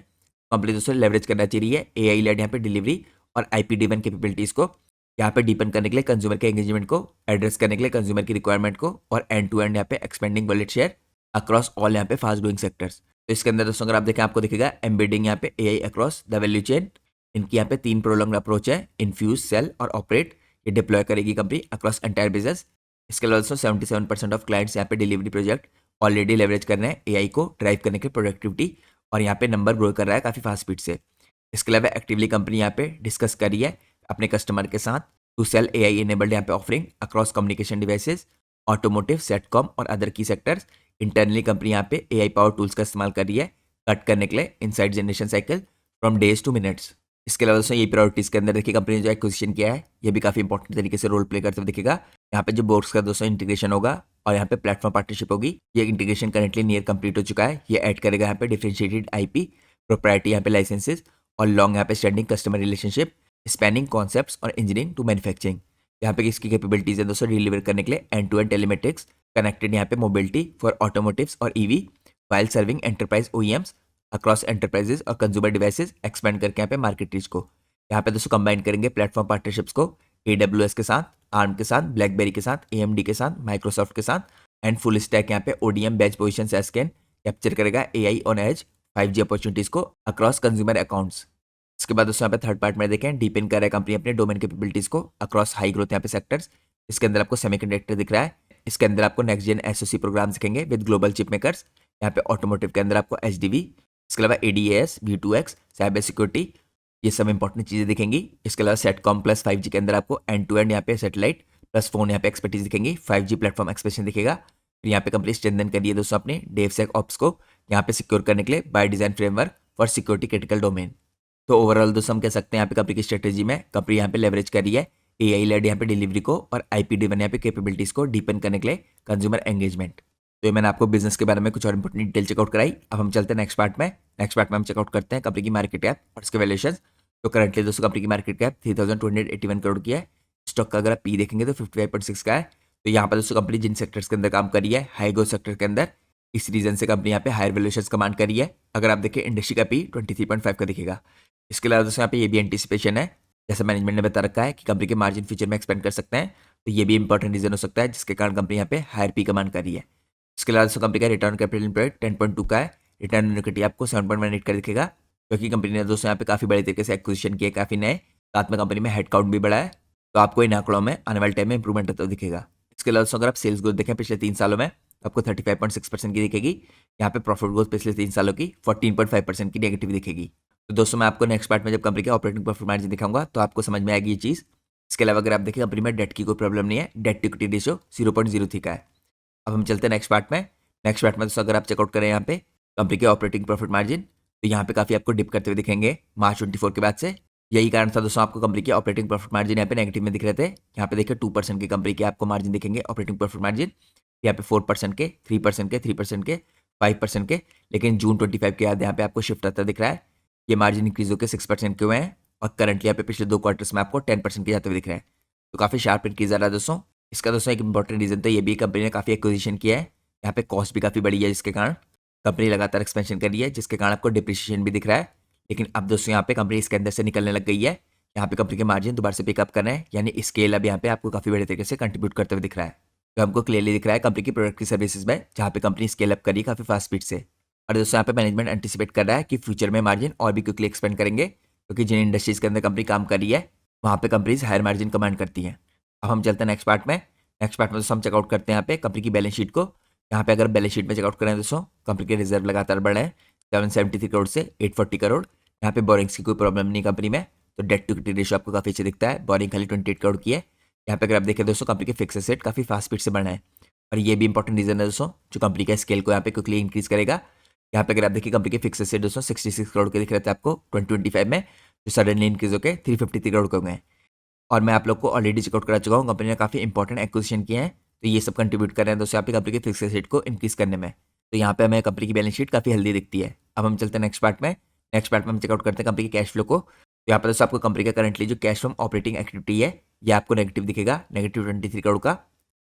कंपनी दोस्तों लेवरेज करना चाहिए AI लेड यहाँ पे डिलीवरी और IP ड्रिवन कैपेबिलिटीज को यहाँ पे डीपन करने के लिए कंज्यूमर के एंगेजमेंट को, एड्रेस करने के लिए कंज्यूमर की रिक्वायरमेंट को, और एंड टू एंड यहाँ पे expanding wallet share across all यहाँ पे फास्ट ग्रोइंग सेक्टर्स। तो इसके अंदर दोस्तों अगर आप देखें आपको दिखेगा एम्बेडिंग यहाँ पे AI across the value chain. इनकी यहाँ पे 3 प्रोलॉन्ग अप्रोच है, इन्फ्यूज, सेल और ऑपरेट। ये डिप्लॉय करेगी कंपनी अक्रॉस एंटायर बिजनेस। इसके अलावा दोस्तों 77% ऑफ क्लाइंट्स यहाँ पे डिलीवरी प्रोजेक्ट ऑलरेडी लेवरेज कर रहे हैं AI को ड्राइव करने के प्रोडक्टिविटी, और यहाँ पे नंबर ग्रो कर रहा है काफी फास्ट स्पीड से। इसके अलावा एक्टिवली कंपनी यहाँ पे डिस्कस कर रही है अपने कस्टमर के साथ टू सेल AI इनेबल्ड यहाँ पे offering across communication devices, automotive, sitcom और अदर की सेक्टर्स। इंटरनली कंपनी यहाँ पे AI पावर टूल्स का इस्तेमाल कर रही है कट करने के लिए inside generation cycle from days two minutes. इसके अलावा दोस्तों ये प्रायोरिटीज के अंदर देखिए कंपनी ने जो एक्विजिशन किया है ये भी काफी इंपॉर्टेंट तरीके से रोल प्ले करते हुए दिखेगा। यहाँ पे जो बोर्ड्स का दोस्तों इंटीग्रेशन होगा और यहाँ पे प्लेटफॉर्म पार्टनरशिप होगी। ये इंटीग्रेशन करंटली नियर कंप्लीट हो चुका है। ये ऐड करेगा यहाँ पे डिफरेंशिएटेड IP, प्रोप्राइटी यहाँ पे लाइसेंसेज और लॉन्ग यहाँ पे standing customer relationship spanning concepts और इंजीनियरिंग टू मैन्युफैक्चरिंग। यहाँ पे इसकी कैपेबिलिटीज है दोस्तों डिलीवर करने के लिए एंड टू एंड टेलीमेट्रिक्स कनेक्टेड यहाँ पे मोबिलिटी फॉर ऑटोमोटिव्स और EV while serving enterprise OEMs across enterprises और कंज्यूमर डिवाइसेस एक्सपेंड करके यहाँ पे मार्केट रीच को। यहाँ पे दोस्तों कंबाइन करेंगे प्लेटफॉर्म पार्टनरशिप्स को AWS के साथ, ARM के साथ, ब्लैकबेरी के साथ, AMD के साथ, माइक्रोसॉफ्ट के साथ एंड फुल स्टैक यहाँ पे ODM batch position SCAN capture करेगा AI on edge 5G opportunities को अक्रॉस कंज्यूमर अकाउंट्स। इसके बाद दोस्तों यहाँ पे थर्ड पार्ट में देखें डीपेन कर रहा है कंपनी अपने डोमेन कैपेबिलिटीज को अक्रॉस हाई ग्रोथ यहाँ पे सेक्टर्स। इसके अंदर आपको सेमीकंडक्टर दिख रहा है, इसके अंदर आपको नेक्स्ट जेन एसओसी प्रोग्राम दिखेंगे विद ग्लोबल चिप मेकर्स। यहाँ पे ऑटोमोटिव के अंदर आपको एचडीवी, इसके अलावा एडीएएस, V2X, साइबर सिक्योरिटी, ये सब इंपॉर्टेंट चीजें दिखेंगी। इसके अलावा सेटकॉम प्लस 5G के अंदर आपको एंड टू एंड यहाँ पे सैटेलाइट प्लस फोन यहाँ पे एक्सपर्टीज दिखेंगी, 5G प्लेटफॉर्म एक्सपेंशन दिखेगा। फिर यहाँ पे कंपनी स्ट्रेंथन करी है दोस्तों अपने डेवसेक ऑप्स को यहाँ पे सिक्योर करने के लिए by design framework for security critical domain. तो ओवरऑल दोस्तों हम कह सकते हैं यहाँ पे कंपनी की स्ट्रेटेजी में कंपनी यहाँ पे लेवरेज करी है AI लेड यहाँ पे डिलीवरी को और IP ड्रिवन यहाँ पे कैपेबिलिटीज को डीपन करने के लिए कंज्यूमर एंगेजमेंट। तो ये मैंने आपको बिजनेस के बारे में कुछ और इंपॉर्टेंट डिटेल चेकआउट कराई। अब हम चलते हैं नेक्स्ट पार्ट में। नेक्स्ट पार्ट में हम चेकआउट करते हैं कंपनी की मार्केट कैप और इसके वैल्यूएशन। तो करंटली दोस्तों कंपनी की मार्केट कैप 3281 करोड़ की है। स्टॉक का अगर आप पी देखेंगे तो 55.6 का है। तो यहाँ पर दोस्तों कंपनी जिन सेक्टर्स के अंदर काम करी है हाई ग्रोथ सेक्टर के अंदर, इस रीजन से कंपनी यहाँ पे हायर वैल्यूएशन कमांड करी है। अगर आप देखें इंडस्ट्री का पी 23.5 का दिखेगा। इसके अलावा दोस्तों यहाँ पे ये भी एंटिसिपेशन है, जैसे मैनेजमेंट ने बता रखा है कि कंपनी के मार्जिन फ्यूचर में एक्सपेंड कर सकते हैं, तो ये भी इंपॉर्टेंट रीजन हो सकता है जिसके कारण कंपनी यहाँ पे हायर पी कमांड कर रही है। इसके अलावा दोस्तों कंपनी का रिटर्न कैपिटल एम्प्लॉयड 10.2 का है। रिटर्न ऑन इक्विटी आपको 7.18 का दिखेगा, क्योंकि कंपनी ने दोस्तों यहाँ पे काफी बड़े तरीके से एक्विजिशन किए, काफी नए, साथ में कंपनी में हेडकाउंट भी बढ़ा है, तो आपको इन आंकड़ों में आने वाले टाइम में इंप्रूवमेंट होता दिखेगा। इसके अलावा दोस्तों अगर आप सेल्स ग्रोथ देखें पिछले 3 सालों में तो आपको 35.6% की दिखेगी। यहाँ पे प्रॉफिट ग्रोथ पिछले 3 सालों की 14.5% की नेगेटिव दिखेगी। तो दोस्तों मैं आपको नेक्स्ट पार्ट में जब कंपनी के ऑपरेटिंग प्रॉफिट मार्जिन दिखाऊंगा तो आपको समझ में आएगी ये चीज़। इसके अलावा अगर आप देखें कंपनी में डेट की कोई प्रॉब्लम नहीं है, डेट टू इक्विटी रेशियो 0.03 का है। अब हम चलते हैं नेक्स्ट पार्ट में। नेक्स्ट पार्ट में दोस्तों अगर आप चेकआउट करें यहाँ पे कंपनी के ऑपरेटिंग प्रॉफिट मार्जिन, तो यहाँ पे काफी आपको डिप करते हुए दिखेंगे मार्च 24 के बाद से। यही कारण था दोस्तों आपको कंपनी के ऑपरेटिंग प्रॉफिट मार्जिन यहाँ पे नेगेटिव में दिख रहे थे। यहाँ पे देखिए 2% की कंपनी के आपको मार्जिन दिखेंगे ऑपरेटिंग प्रॉफिट मार्जिन, यहाँ पे 4% के, 3% के, 3% के, 5% के, लेकिन जून 25 के बाद यहाँ पे आपको शिफ्ट आता दिख रहा है। ये मार्जिन इंक्रीज होकर 6% के हुए हैं और करंटली यहाँ पे पिछले 2 क्वार्टर्स में आपको 10% के जाते हुए दिख रहे हैं, तो काफी शार्प इंक्रीज आ रहा है दोस्तों। इसका दोस्तों एक इंपॉर्टेंट रीजन तो ये भी कंपनी ने काफी एक्विजिशन किया है, यहाँ पे कॉस्ट भी काफी बड़ी है जिसके कारण कंपनी लगातार एक्सपेंशन कर रही है, जिसके कारण आपको डिप्रिसिएशन भी दिख रहा है। लेकिन अब दोस्तों यहाँ पे कंपनी इसके अंदर से निकलने लग गई है, यहाँ पे कंपनी के मार्जिन दोबारा से पिकअप कर रहे हैं, यानी स्केल अब यहाँ पे आपको काफी बड़े तरीके से कंट्रीब्यूट करते हुए दिख रहा है। तो हमको क्लियरली दिख रहा है कंपनी की प्रोडक्ट की सर्विसेज में जहाँ पे कंपनी स्केल अप करी काफी फास्ट स्पीड से। और दोस्तों यहाँ पे मैनेजमेंट एंटिसिपेट कर रहा है कि फ्यूचर में मार्जिन और भी क्विकली एक्सपेंड करेंगे, क्योंकि जिन इंडस्ट्रीज के अंदर कंपनी काम कर रही है वहाँ पे कंपनीज हायर मार्जिन कमांड करती हैं। अब हम चलते हैं नेक्स्ट पार्ट में। नेक्स्ट पार्ट में दोस्तों हम चेकआउट करते हैं यहाँ पे कंपनी की बैलेंस शीट को। यहाँ पे अगर बैलेंस शीट में चेकआउट करें दोस्तों कंपनी के रिजर्व लगातार बढ़े हैं 773 करोड़ से 840 करोड़। यहाँ पे बोरिंग्स की कोई प्रॉब्लम नहीं कंपनी में, तो डेट टू इक्विटी रेशियो आपको काफी अच्छा दिखता है। बोरिंग खाली 28 करोड़ की है। यहाँ पे अगर आप देखें दोस्तों कंपनी के फिक्स एसेट काफी फास्ट स्पीड से बढ़ा है, और ये भी इंपॉर्टेंट रीजन है दोस्तों जो कंपनी का स्केल को यहाँ पे क्विकली इंक्रीज करेगा। यहाँ पे अगर आप देखिए कंपनी के फिक्स एसेट दोस्तों 66 करोड़ के दिख रहे थे आपको 2025 में, जो सडनली इंक्रीज होकर 353 करोड़ हो गए हैं। और मैं आप लोग को ऑलरेडी चेकआउट करा चुका हूँ, कंपनी ने काफी इंपॉर्टेंट एक्विजिशन किए हैं, तो ये सब कंट्रीब्यूट कर रहे हैं दोस्तों यहाँ पे कंपनी के फिक्स एसेट को इंक्रीज करने में। तो यहाँ पे हमें कंपनी की बैलेंस शीट काफी हेल्दी दिखती है। अब हम चलते हैं नेक्स्ट पार्ट में। नेक्स्ट पार्ट में हम चेकआउट करते हैं कंपनी के कैश फ्लो को। तो यहाँ पर दोस्तों आपको कंपनी का करंटली जो कैश फ्रॉम ऑपरेटिंग एक्टिविटी है ये आपको नेगेटिव दिखेगा, -23 करोड़ का।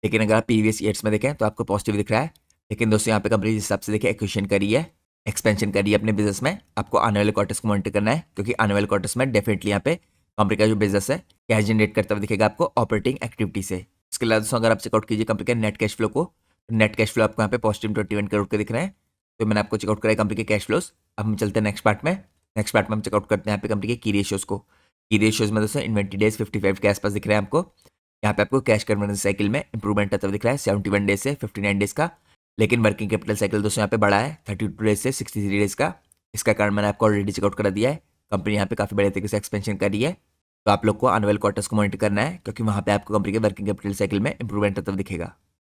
लेकिन अगर आप प्रीवियस ईयर्स में देखें तो आपको पॉजिटिव दिख रहा है। लेकिन दोस्तों यहाँ पे कंपनी जिस हिसाब से देखें एक्विजिशन करी है, एक्सपेंशन करी है अपने बिजनेस में, आपको आने वाले क्वार्टर्स को मॉनिटर करना है, क्योंकि आने वाले क्वार्टर्स में डेफिनेटली यहाँ पे कंपनी का जो बिजनेस है कैश जनरेट करता हुआ दिखेगा आपको ऑपरेटिंग एक्टिविटी से। इसके अलावा दोस्तों अगर आप चेकआउट कीजिए कंपनी के नेट कैश फ्लो को, तो नेट कैश फ्लो आपको यहाँ पे पॉजिटिव 21 करोड़ के दिख रहे हैं। तो मैंने आपको चेकआउट कराया कंपनी के कैश फ्लोज। अब हम चलते हैं नेक्स्ट पार्ट में। नेक्स्ट पार्ट में हम चेकआउट करते हैं यहाँ पे कंपनी के की रेशियोज को। की रेशियोज में दोस्तों इन्वेंट्री डेज 55 के आसपास दिख रहे हैं आपको। यहाँ पे आपको कैश कन्वर्जन साइकिल में इंप्रूवमेंट आता हुआ दिख रहा है 71 डेज से 59 डेज का। लेकिन वर्किंग कैपिटल साइकिल दोस्तों यहाँ पे बढ़ा है 32 डेज से 63 डेज का। इसका कारण मैंने आपको ऑलरेडी चेकआउट करा दिया है। कंपनी यहाँ पे काफी बड़े तरीके से एक्सपेंशन कर रही है, तो आप लोग को एनुअल क्वार्टर्स को मॉनिटर करना है, क्योंकि वहाँ पे आपको कंपनी के वर्किंग कैपिटल साइकिल में इंप्रूवमेंट आता हुआ दिखेगा।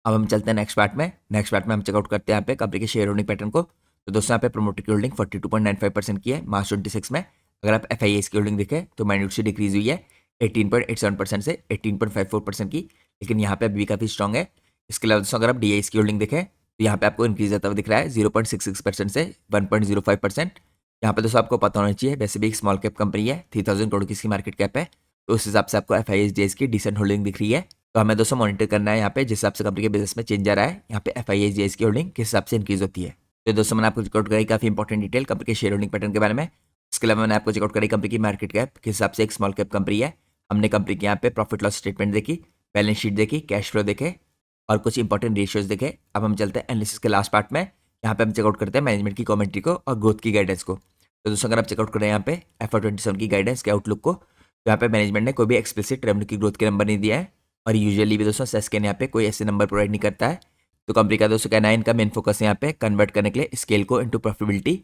अब हम चलते हैं नेक्स्ट पार्ट में। नेक्स्ट पार्ट में हम चेकआउट करते हैं यहाँ पे कंपनी के शेयर होल्डिंग पैटर्न को। तो दोस्तों यहाँ पे प्रोमोटर की होल्डिंग 42.95% की है मार्च 26 में। अगर आप FIAs की होल्डिंग देखें तो माइन्यूट से डिक्रीज हुई है 18.87% से 18.54% की, लेकिन यहाँ पे अभी भी काफी स्ट्रॉग है। इसके अलावा दोस्तों अगर आप DIs की होल्डिंग देखें तो यहाँ पे आपको इंक्रीज आता हुआ दिख रहा है 0.66% से 1.05%। यहाँ पे दोस्तों आपको पता होना चाहिए वैसे भी एक स्मॉल कैप कंपनी है, 3000 करोड़ की इसकी मार्केट कैप है, तो उस हिसाब से आपको FIAs DIs की डिसेंट होल्डिंग दिख रही है। तो हमें दोस्तों मॉनिटर करना है यहाँ पे जिस हिसाब से कंपनी के बिजनेस में चेंज आ रहा है, यहाँ पे FIAs DIs की होल्डिंग किस हिसाब से इंक्रीज होती है। तो दोस्तों मैंने आपको चेकआउट कराई काफी इंपॉर्टेंट डिटेल कंपनी के शेयर होल्डिंग पैटर्न के बारे में। इसके अलावा मैंने आपको चेकआउट कराई कंपनी की मार्केट कैप किस हिसाब से एक स्मॉल कैप कंपनी है। हमने कंपनी के यहाँ पे प्रॉफिट लॉस स्टेटमेंट देखी, बैलेंस शीट देखी, कैश फ्लो देखे और कुछ इंपॉर्टेंट रेशियोज देखे। अब हम चलते हैं एनालिसिस के लास्ट पार्ट में। यहाँ पे हम चेकआउट करते हैं मैनेजमेंट की कमेंट्री को और ग्रोथ की गाइडेंस को। तो दोस्तों अगर आप चेकआउट करें यहाँ पे FY27 की गाइडेंस के आउटलुक को, तो यहाँ पे मैनेजमेंट ने कोई भी एक्सप्लिसिट रेवेन्यू की ग्रोथ के नंबर नहीं दिया है और यूजुअली भी दोस्तों सेस्केन यहाँ पे कोई ऐसे नंबर प्रोवाइड नहीं करता है। तो कंपनी का दोस्तों कहना है इनका मेन फोकस है यहाँ पे कन्वर्ट करने के लिए स्केल को इनटू प्रॉफिटेबिलिटी।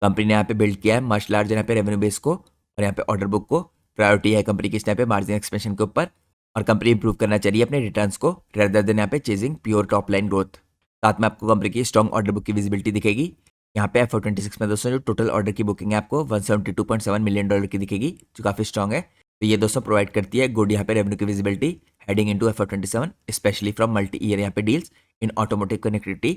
कंपनी ने यहाँ पे बिल्ड किया है मच लार्ज यहाँ पे रेवेन्यू बेस को और यहाँ पे ऑर्डर बुक को। प्रायोरिटी है कंपनी की इस टाइम पे मार्जिन एक्सपेंशन के ऊपर और कंपनी इंप्रूव करना चाहिए अपने रिटर्न्स को रेदर देन यहाँ पे chasing pure top line growth. साथ में आपको कंपनी की स्ट्रॉन्ग ऑर्डर बुक की विजिबिलिटी दिखेगी। यहाँ पे FY26 में दोस्तों जो टोटल ऑर्डर की बुकिंग है आपको $172.7 मिलियन की दिखेगी, जो काफ़ी स्ट्रॉन्ग है। तो ये दोस्तों प्रोवाइड करती है गुड यहाँ पे रेवेन्यू की visibility heading into FY27 specially from multi year यहाँ पे deals in automotive connectivity,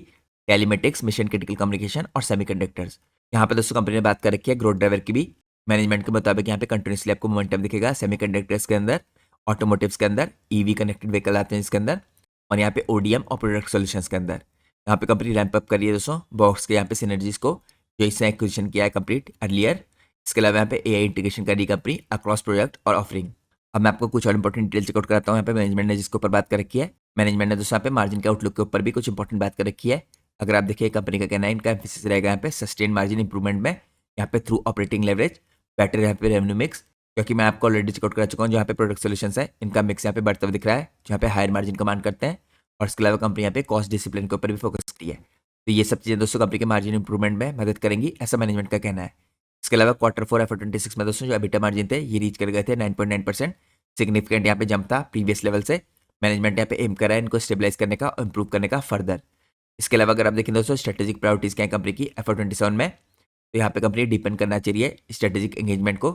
telematics, mission critical communication और सेमीकंडक्टर्स। यहाँ पे दोस्तों कंपनी ने बात कर रखी है ग्रोथ ड्राइवर की भी। मैनेजमेंट के मुताबिक यहाँ पे कंटिन्यूसली आपको मोमेंटम दिखेगा सेमीकंडक्टर्स के अंदर, ऑटोमोटिव्स के अंदर, EV कनेक्टेड व्हीकल आते हैं इसके अंदर और यहाँ पे ODM और प्रोडक्ट सोल्यूशंस के अंदर। यहाँ पे कंपनी रैंप अप कर रही है दोस्तों बॉक्स के यहाँ पे सिनर्जीज को, जो इसने एक्विजिशन किया है कंप्लीट अर्लियर। इसके अलावा यहाँ पे AI इंटीग्रेशन कर रही है कंपनी अक्रॉस प्रोडक्ट और ऑफरिंग। अब मैं आपको कुछ और इंपॉर्टेंट डिटेल चेकआउट कराता हूँ यहाँ पे मैनेजमेंट ने जिसके ऊपर बात कर रखी है। मैनेजमेंट ने दोस्तों यहाँ पे मार्जिन के आउटलुक के ऊपर भी कुछ इंपॉर्टेंट बात कर रखी है। अगर आप देखिए कंपनी का कहना है इनका एम्फेसिस रहेगा यहाँ पे सस्टेन मार्जिन इंप्रूवमेंट में, यहाँ पे थ्रू ऑपरेटिंग लेवरेज, बेटर यहाँ पे रेवेन्यू मिक्स, क्योंकि मैं आपको ऑलरेडी चेकआउट करा चुका हूँ जहाँ पे प्रोडक्ट सोल्यूशंस है इनका मिक्स यहाँ पे बढ़ता हुआ दिख रहा है, जहाँ पे हायर मार्जिन कमांड करते हैं। और इसके अलावा कंपनी यहाँ पे कॉस्ट डिसिप्लिन के ऊपर भी फोकस की है। तो ये सब चीज़ें दोस्तों कंपनी के मार्जिन इंप्रूवमेंट में मदद करेंगी, ऐसा मैनेजमेंट का कहना है। इसके अलावा Q4 FY26 में दोस्तों जो EBITDA मार्जिन थे ये रीच कर गए थे 9.9%, सिग्निफिकेंट यहाँ पे जंप था प्रीवियस लेवल से। मैनेजमेंट यहाँ पे एम कर रहा है इनको स्टेबलाइज करने का और इंप्रूव करने का फर्दर। इसके अलावा अगर आप देखें दोस्तों स्ट्रेटेजिक प्रायोरिटीज़ क्या है कंपनी की FY27 में, तो यहाँ पे कंपनी डिपेंड करना चाहिए स्ट्रेटेजिक एंगेजमेंट को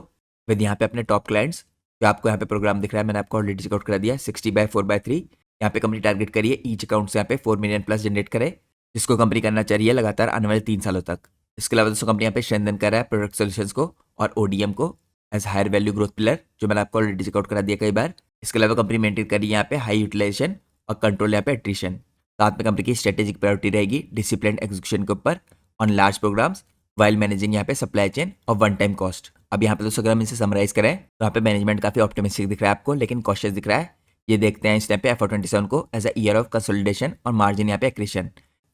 विद यहाँ पे अपने टॉप क्लाइंट्स। जो आपको यहाँ पे प्रोग्राम दिख रहा है मैंने आपको ऑलरेडी चेकआउट करा दिया 60/4/3। यहाँ पे कंपनी टारगेट करिए ईच अकाउंट से यहाँ पे 4 मिलियन प्लस जनरेट करे, जिसको कंपनी करना चाहिए लगातार आने वाले 3 सालों तक। इसके अलावा दोस्तों कंपनी यहाँ पे स्ट्रेंथन कर रहा है प्रोडक्ट सोल्यूशंस को और ODM को as higher value growth pillar, जो मैंने आपको ऑलरेडी चेकआउट करा दिया कई बार। इसके अलावा कंपनी मेंटेन कर रही है यहाँ पे हाई यूटिलाइजेशन और कंट्रोल यहाँ पे एट्रिशन। साथ में कंपनी की स्ट्रेटेजिक प्रायोरिटी रहेगी डिसिप्लिन एग्जीक्यूशन के ऊपर on large programs while managing यहाँ पे सप्लाई चेन और वन टाइम कॉस्ट। अब यहाँ पे दोस्तों अगर हम इसे समराइज करें तो यहाँ पे मैनेजमेंट काफी ऑप्टिमिस्टिक दिख रहा है आपको, लेकिन कॉशियस दिख रहा है। ये देखते हैं इस टाइम पे FY27 को as a year of consolidation और मार्जिन यहाँ पे एक्रेशन,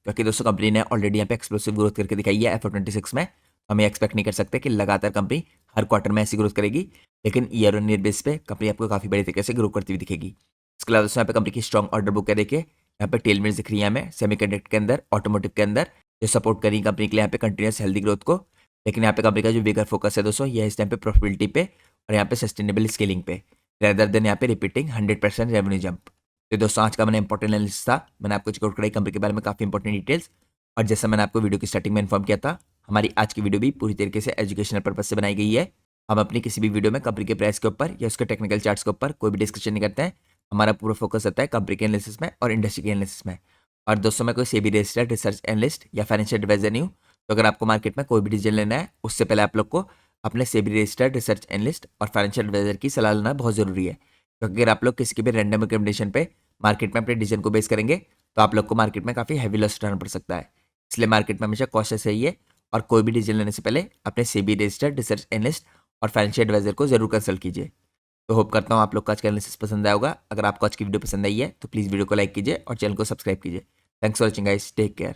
क्योंकि दोस्तों कंपनी ने ऑलरेडी यहाँ पे एक्सप्लोसिव ग्रोथ करके दिखाई है FY26 में। हमें एक्सपेक्ट नहीं कर सकते कि लगातार कंपनी हर क्वार्टर में ऐसी ग्रोथ करेगी, लेकिन ईयर ऑन ईयर बेस पे कंपनी आपको काफी बड़े तरीके से ग्रो करती हुई दिखेगी। इसके अलावा दोस्तों यहाँ पे कंपनी की स्ट्रॉन्ग ऑर्डर बुक है, देखिए यहाँ पे टेलमेट्स दिख रही है हमें सेमीकंडक्टर के अंदर, ऑटोमोटिव के अंदर, जो सपोर्ट करी कंपनी के लिए यहाँ पे कंटिन्यूस हेल्दी ग्रोथ को। लेकिन यहाँ पे कंपनी का जो बिगर फोकस है दोस्तों ये इस टाइम पे प्रॉफिटेबिलिटी पे और यहाँ पे सस्टेनेबल स्केलिंग पे रेदर देन यहाँ पे रिपीटिंग 100% रेवेन्यू जंप। तो दोस्तों आज का मैंने इंपॉर्टेंट एनालिसिस था, मैंने आपको चेकआउट कराई कंपनी के बारे में काफ़ी इंपॉर्टेंट डिटेल्स। और जैसा मैंने आपको वीडियो की स्टार्टिंग में इन्फॉर्म किया था, हमारी आज की वीडियो भी पूरी तरीके से एजुकेशनल पर्पज से बनाई गई है। हम अपनी किसी भी वीडियो में कंपनी के प्राइस के ऊपर या उसके टेक्निकल चार्ट्स के ऊपर कोई भी डिस्कशन नहीं करते हैं। हमारा पूरा फोकस रहता है कंपनी के एनालिसिस में और इंडस्ट्री के एनालिसिस में। और दोस्तों मैं कोई सेबी रजिस्टर्ड रिसर्च एनालिस्ट या फाइनेंशियल एडवाइजर नहीं हूँ। तो अगर आपको मार्केट में कोई भी डिसीजन लेना है उससे पहले आप लोग को अपने सेबी रजिस्टर्ड रिसर्च एनालिस्ट और फाइनेंशियल एडवाइजर की सलाह लेना बहुत ज़रूरी है, क्योंकि अगर आप लोग किसी के भी रैंडम रिकमेंडेशन पे मार्केट में अपने डिसीजन को बेस करेंगे तो आप लोग को मार्केट में काफ़ी हैवी लॉस उठाना पड़ सकता है। इसलिए मार्केट में हमेशा कॉशियस रहिए और कोई भी डिसीजन लेने से पहले अपने सेबी रजिस्टर्ड रिसर्च एनालिस्ट और फाइनेंशियल एडवाइजर को जरूर कंसल्ट कीजिए। तो होप करता हूँ आप लोग का आज का एनालिसिस पसंद आया होगा। अगर आपको आज की वीडियो पसंद आई है तो प्लीज़ वीडियो को लाइक कीजिए और चैनल को सब्सक्राइब कीजिए। Thanks for watching guys, take care.